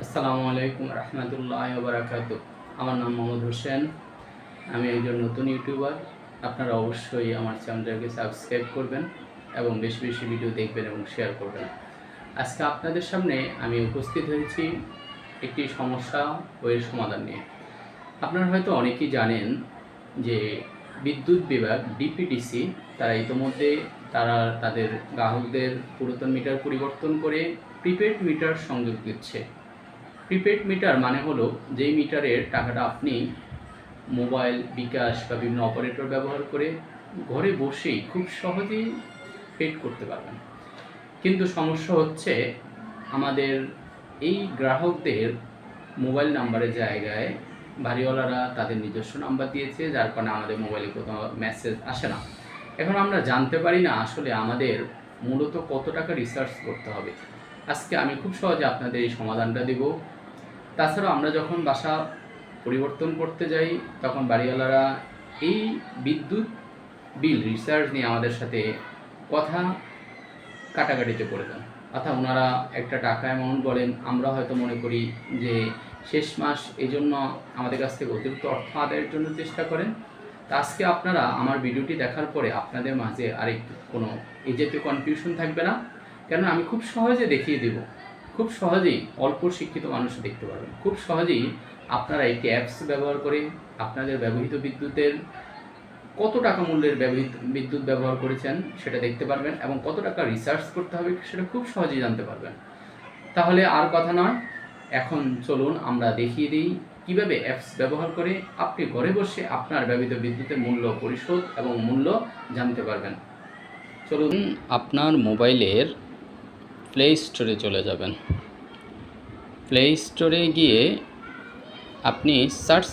আসসালামু আলাইকুম রহমতুল্লাহ বারাকাতু। আমার নাম মোহাম্মদ হোসেন। আমি একজন নতুন ইউটিউবার। আপনারা অবশ্যই আমার চ্যানেলটাকে সাবস্ক্রাইব করবেন এবং বেশি বেশি ভিডিও দেখবেন এবং শেয়ার করবেন। আজকে আপনাদের সামনে আমি উপস্থিত হয়েছি একটি সমস্যা ও এর সমাধান নিয়ে। আপনারা হয়তো অনেকেই জানেন যে বিদ্যুৎ বিভাগ ডিপিডিসি তারা ইতোমধ্যে তাদের গ্রাহকদের পুরাতন মিটার পরিবর্তন করে প্রিপেড মিটার সংযোগ দিচ্ছে। প্রিপেড মিটার মানে হলো যেই মিটারের টাকাটা আপনি মোবাইল, বিকাশ বা বিভিন্ন অপারেটর ব্যবহার করে ঘরে বসেই খুব সহজেই পেড করতে পারবেন। কিন্তু সমস্যা হচ্ছে আমাদের এই গ্রাহকদের মোবাইল নাম্বারের জায়গায় বাড়িওয়ালারা তাদের নিজস্ব নাম্বার দিয়েছে, যার কারণে আমাদের মোবাইলে কোথাও মেসেজ আসে না। এখন আমরা জানতে পারি না আসলে আমাদের মূলত কত টাকা রিসার্চ করতে হবে। আজকে আমি খুব সহজে আপনাদের এই সমাধানটা দেব। তাছাড়াও আমরা যখন বাসা পরিবর্তন করতে যাই তখন বাড়িওয়ালারা এই বিদ্যুৎ বিল রিচার্জ নিয়ে আমাদের সাথে কথা কাটাকাটিতে পড়ে যান। অর্থাৎ ওনারা একটা টাকা অ্যামাউন্ট বলেন, আমরা হয়তো মনে করি যে শেষ মাস, এই জন্য আমাদের কাছ থেকে অতিরিক্ত অর্থ আদায়ের জন্য চেষ্টা করেন। তা আজকে আপনারা আমার ভিডিওটি দেখার পরে আপনাদের মাঝে আরেকটু কোনো এই জাতীয় কনফিউশন থাকবে না, কেন আমি খুব সহজে দেখিয়ে দেব। খুব সহজেই অল্প শিক্ষিত মানুষ দেখতে পারবেন। খুব সহজেই আপনারা একটি অ্যাপস ব্যবহার করে আপনাদের ব্যবহৃত বিদ্যুতের কত টাকা মূল্যের বিদ্যুৎ ব্যবহার করেছেন সেটা দেখতে পারবেন এবং কত টাকা রিসার্চ করতে হবে সেটা খুব সহজেই জানতে পারবেন। তাহলে আর কথা নয়, এখন চলুন আমরা দেখিয়ে দিই কীভাবে অ্যাপস ব্যবহার করে আপনি ঘরে বসে আপনার ব্যবহৃত বিদ্যুতের মূল্য পরিশোধ এবং মূল্য জানতে পারবেন। চলুন আপনার মোবাইলের প্লে স্টোরে চলে যাবেন। প্লে স্টোরে গিয়ে আপনি সার্চ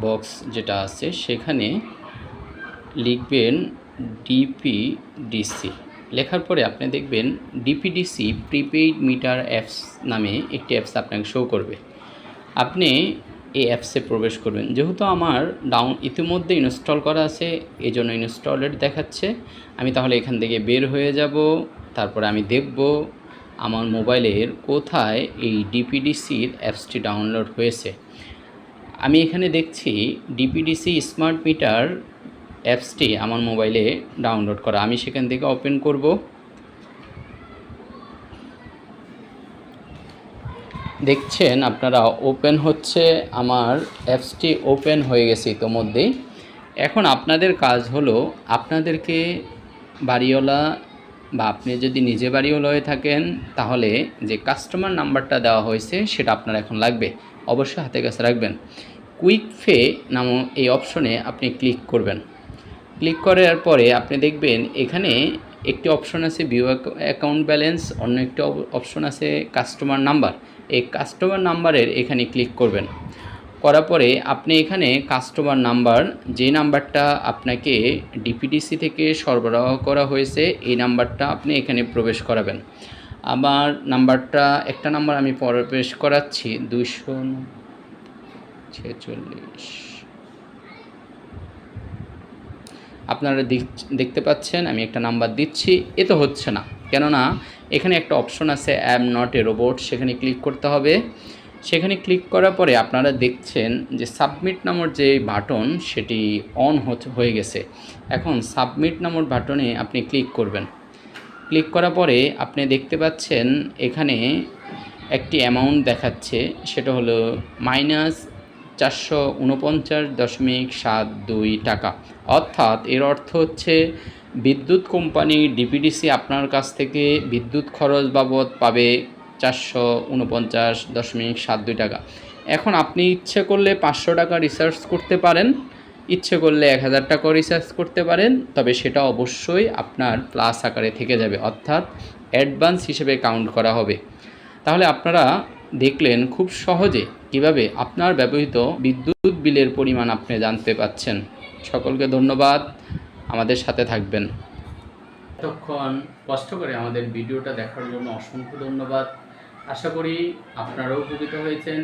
বক্স যেটা আছে সেখানে লিখবেন ডিপিডিসি। লেখার পরে আপনি দেখবেন ডিপিডিসি প্রিপেইড মিটার অ্যাপস নামে একটি অ্যাপস আপনাকে শো করবে। আপনি এই অ্যাপসে প্রবেশ করবেন। যেহেতু আমার ইতিমধ্যে ইনস্টল করা আছে এই জন্য ইনস্টলেড দেখাচ্ছে। আমি তাহলে এখান থেকে বের হয়ে যাব। তারপরে আমি দেখব আমার মোবাইলের কোথায় এই ডিপিডিসির অ্যাপসটি ডাউনলোড হয়েছে। আমি এখানে দেখছি ডিপিডিসি স্মার্ট মিটার অ্যাপসটি আমার মোবাইলে ডাউনলোড করা। আমি সেখান থেকে ওপেন করব। দেখছেন আপনারা ওপেন হচ্ছে, আমার অ্যাপসটি ওপেন হয়ে গেছে ইতোমধ্যেই। এখন আপনাদের কাজ হলো আপনাদেরকে বাড়িওয়ালা বা আপনি যদি নিজে বাড়িওয়ালা হয়ে থাকেন তাহলে যে কাস্টমার নাম্বারটা দেওয়া হয়েছে সেটা আপনার এখন লাগবে, অবশ্যই হাতে কাছে রাখবেন। কুইক পে নামক এই অপশনে আপনি ক্লিক করবেন। ক্লিক করার পরে আপনি দেখবেন এখানে একটি অপশন আছে ভিউ অ্যাকাউন্ট ব্যালেন্স, অন্য একটি অপশন আছে কাস্টমার নাম্বার। এই কাস্টমার নাম্বারের এখানে ক্লিক করবেন। করার পরে আপনি এখানে কাস্টমার নাম্বার, যে নাম্বারটা আপনাকে ডিপিডিসি থেকে সরবরাহ করা হয়েছে এই নাম্বারটা আপনি এখানে প্রবেশ করাবেন। আমার নাম্বারটা, একটা নাম্বার আমি প্রবেশ করাচ্ছি 246। আপনারা দেখতে পাচ্ছেন আমি একটা নাম্বার দিচ্ছি, এ তো হচ্ছে না, কেননা এখানে একটা অপশন আছে অ্যাম নট এ রোবট, সেখানে ক্লিক করতে হবে। সেখানে ক্লিক করার পরে আপনারা দেখছেন যে সাবমিট নামক যে বাটন সেটি অন হয়ে গেছে। এখন সাবমিট নামক বাটনে আপনি ক্লিক করবেন। ক্লিক করার পরে আপনি দেখতে পাচ্ছেন এখানে একটি অ্যামাউন্ট দেখাচ্ছে, সেটা হলো -449.72 টাকা। অর্থাৎ এর অর্থ হচ্ছে বিদ্যুৎ কোম্পানি ডিপিডিসি আপনার কাছ থেকে বিদ্যুৎ খরচ বাবদ পাবে 449.72 টাকা। এখন আপনি ইচ্ছে করলে 500 টাকা রিচার্জ করতে পারেন, ইচ্ছে করলে 1000 টাকাও রিচার্জ করতে পারেন, তবে সেটা অবশ্যই আপনার প্লাস আকারে থেকে যাবে, অর্থাৎ অ্যাডভান্স হিসেবে কাউন্ট করা হবে। তাহলে আপনারা দেখলেন খুব সহজে কিভাবে আপনার ব্যবহৃত বিদ্যুৎ বিলের পরিমাণ আপনি জানতে পাচ্ছেন। সকলকে ধন্যবাদ, আমাদের সাথে থাকবেন। এতক্ষণ কষ্ট করে আমাদের ভিডিওটা দেখার জন্য অসংখ্য ধন্যবাদ। আশা করি আপনারাও উপকৃত হয়েছেন।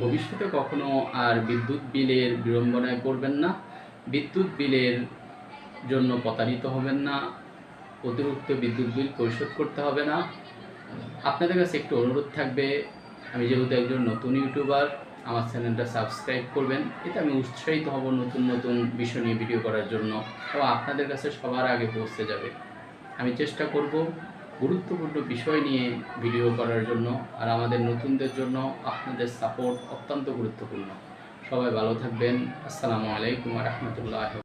ভবিষ্যতে কখনো আর বিদ্যুৎ বিলের বিড়ম্বনায় পড়বেন না, বিদ্যুৎ বিলের জন্য প্রতারিত হবেন না, অতিরিক্ত বিদ্যুৎ বিল পরিশোধ করতে হবে না। আপনাদের কাছে একটু অনুরোধ থাকবে, আমি যেহেতু একজন নতুন ইউটিউবার, আমার চ্যানেলটা সাবস্ক্রাইব করবেন। এতে আমি উৎসাহিত হব নতুন নতুন বিষয় নিয়ে ভিডিও করার জন্য, এবং আপনাদের কাছে সবার আগে পৌঁছে যাবে। আমি চেষ্টা করব গুরুত্বপূর্ণ বিষয় নিয়ে ভিডিও করার জন্য, আর আমাদের নতুনদের জন্য আপনাদের সাপোর্ট অত্যন্ত গুরুত্বপূর্ণ। সবাই ভালো থাকবেন। আসসালামু আলাইকুম ওয়া রাহমাতুল্লাহি।